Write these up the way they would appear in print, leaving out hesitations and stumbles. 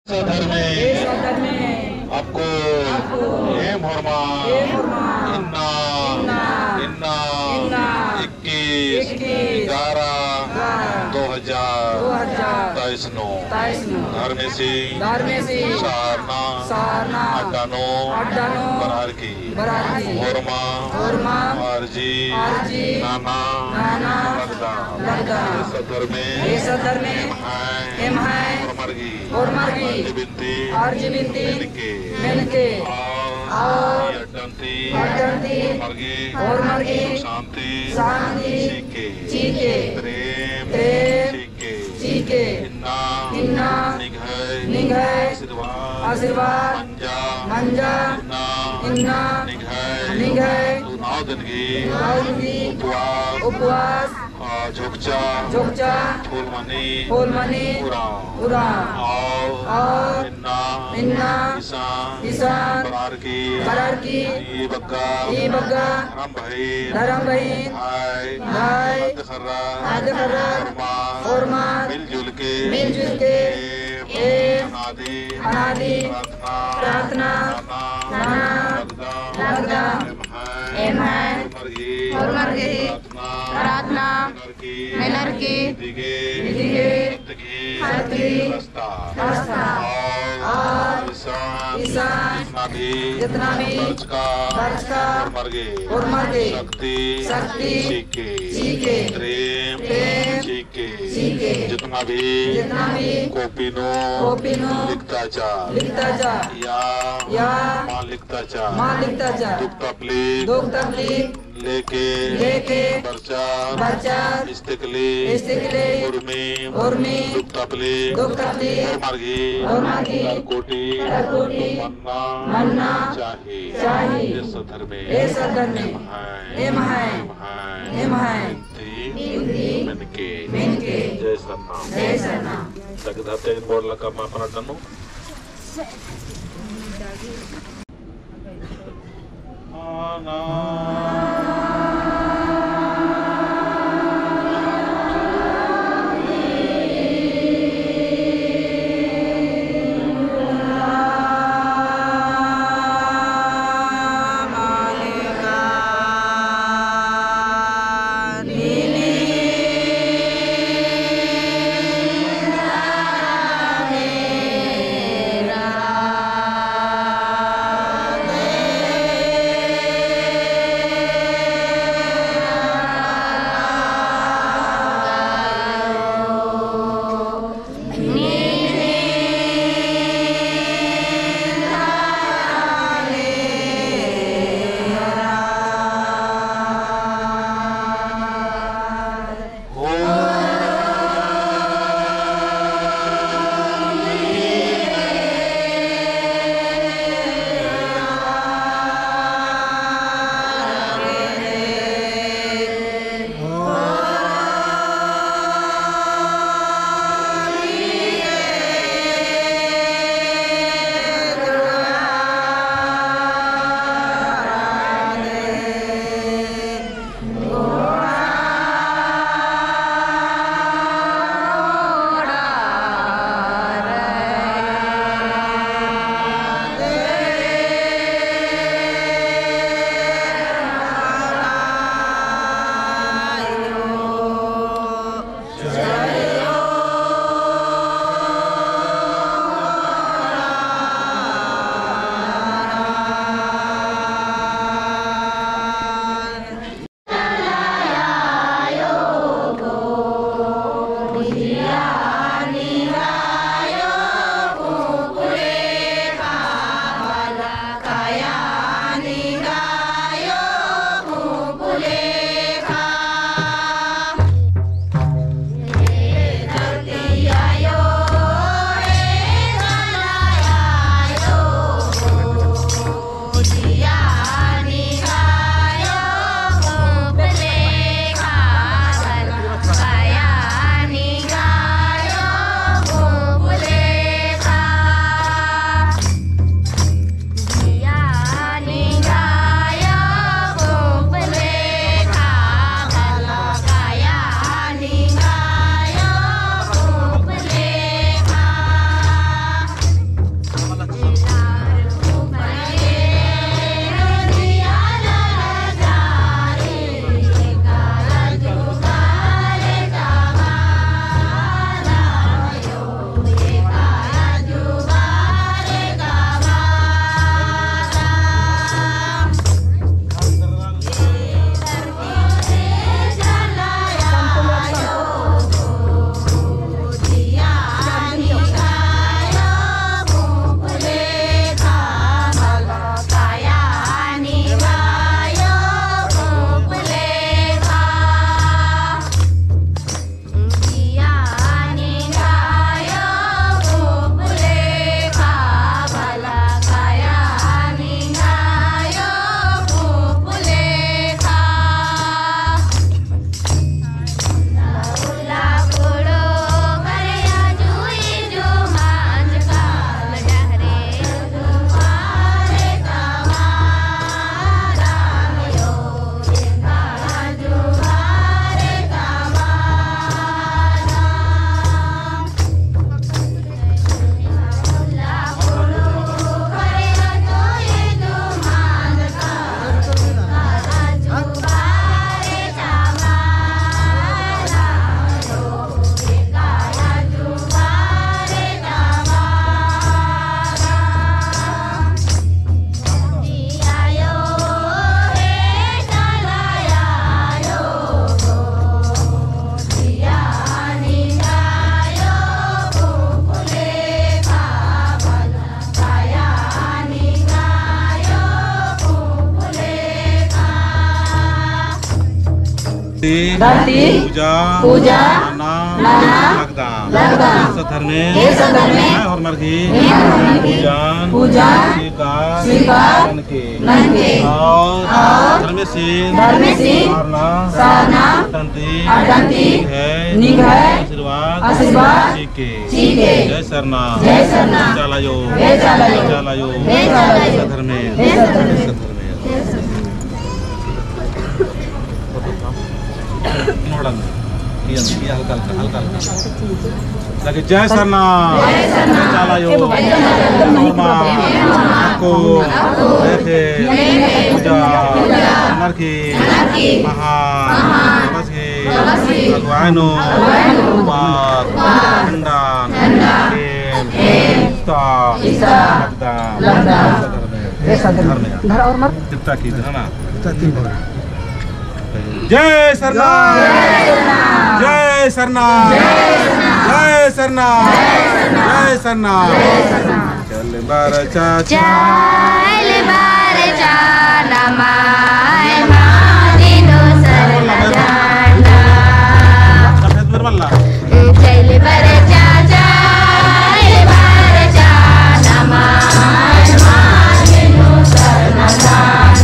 धर्म आपको ये मुहर्रमा इन्ना इन्ना 21/11/2023 घर में से सारना अड्डानो बरारकी मुहर्रमा आरजी नाना लगदा सदर में और मर्गी आरजी बिनती मेनके और मर्गी शांति चीके प्रेम चीके इन्ना निघय आशीर्वाद मंजा इन्ना निघय उपवास झोकचा फूलमनी पूरा इन्ना ईशान बरार की ये बग्गा धर्म भाई और मिलजुल के अनादि प्रार्थना लगदा और मर्गी प्रार्थना मिलर की जितना भी बर्च का और मर्गे शक्ति सीखे प्रेम सीखे जितना भी कोपिनो लिखता जा या मां लिखता जा दुख तकलीफ लेके बर्चा इस्तिकली उर्मी दुख तकलीफ और मर्गी कोटि मन्ना चाहिए इस धर्म में एम है मेनके जय सरना तगदाते बोर्ड लगा मापना टन्नु धरती पूजा नाना लगदा धर्मे और मर्गी पूजा स्वीकार के और धर्मेसीन सारना अडंती निघय आशीर्वाद चीके जय सरना चालायो धर्मे हल्का लगे जय सरना चालायो को देखे पूजा नरकी महान भगवानो खंडान धर और मर कितना की ना जय सरना जय सरना जय सरना जय सरना चल बार चाचा नमाय मादिनो सरना जाना सफेद मरमल्ला चल बार चाचा नमाय मादिनो सरना जाना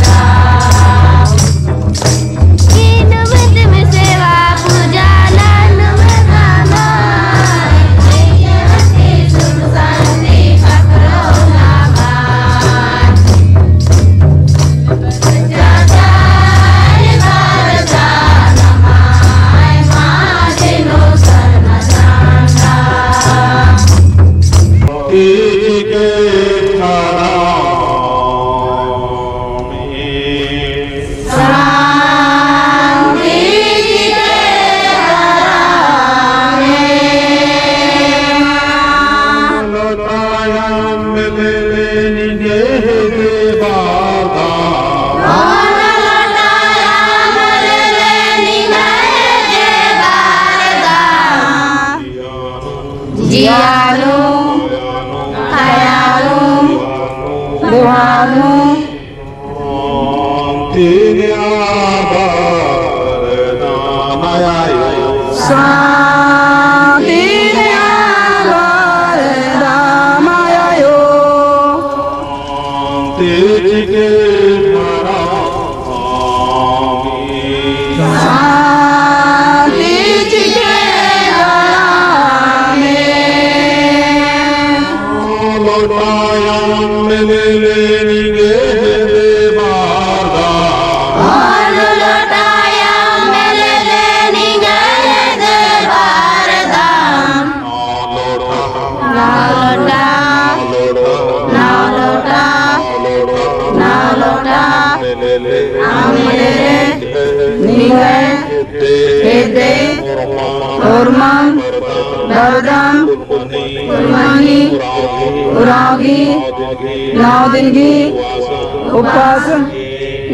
उपवास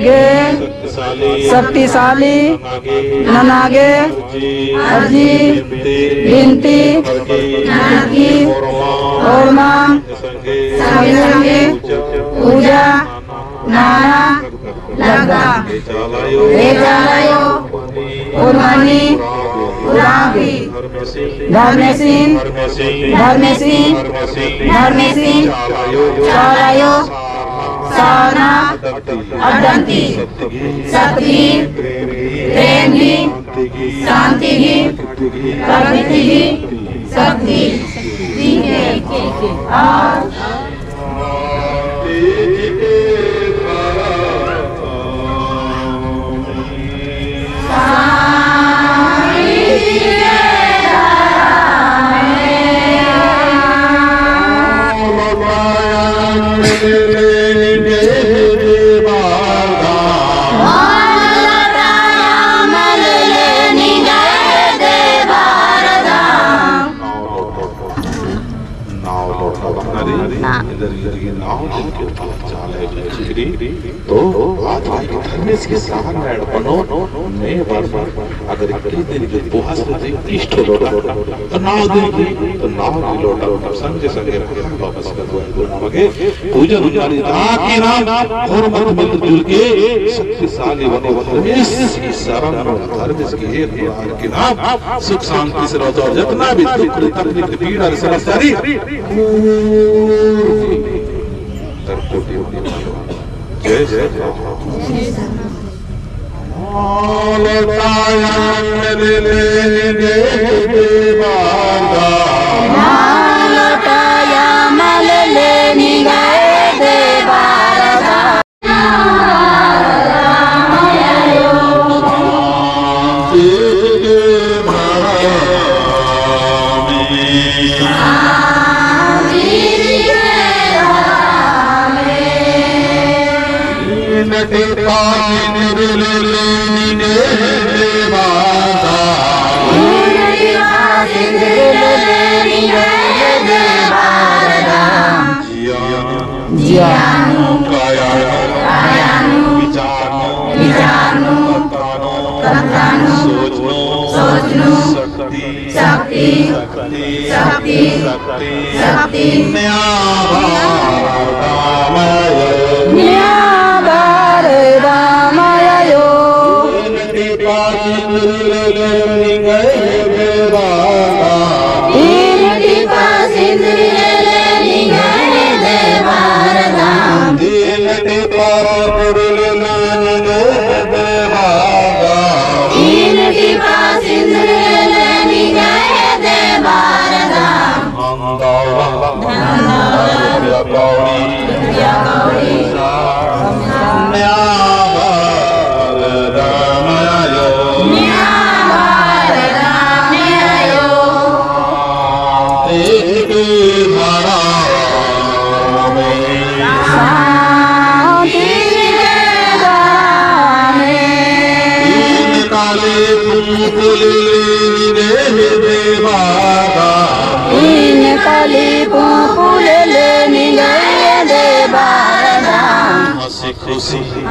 गे शक्तिशाली ननागे अर्जी बिनती और मां पूजा नाना लगदा उर्मानी उरागी धर्मेसीन चालायो साना अडंती सत्गी प्रेमी शांति प्रगति शक्ति तो धर्मेश के साथ बनो ने बार अगर इक्कीस दिन की उपवास होते इष्ट लौटा तो 9 दिन की तो 9 की लौटा संगे संगे वापस कर दो पूजा बुझारी ताकि नाम और मत मिलजुल के शक्तिशाली बने इस शरण धर्म की हे भगवान के नाम सुख शांति से रहो और जितना भी दुख तकलीफ पीड़ा समस्या जय जय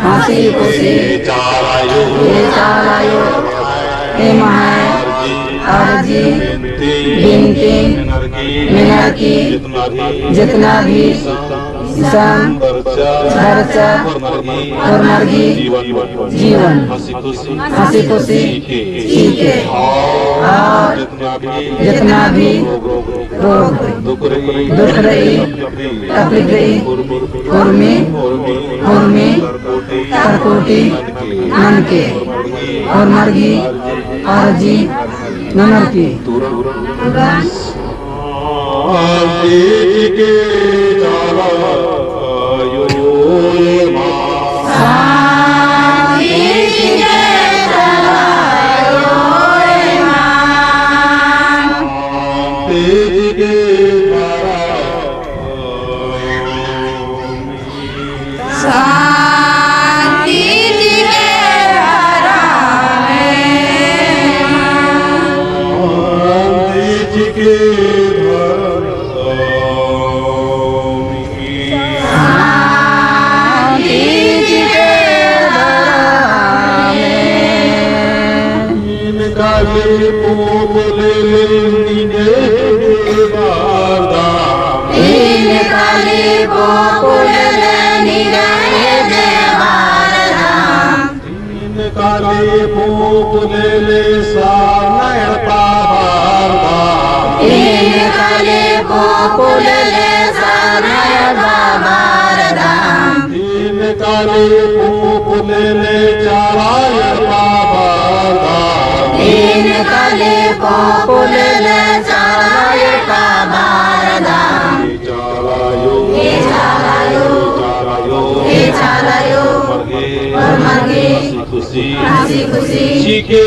हंसी खुशी चालायो अर्जी बिनती मिनती जितना भी सम खर्चा और मर्गी जीवन हंसी खुशी सीखे और जितना भी रोग दुख रही तकलीफ रही उर्मी करकोटी मन के और मर्गी अर्जी ननर की खुशी सीखे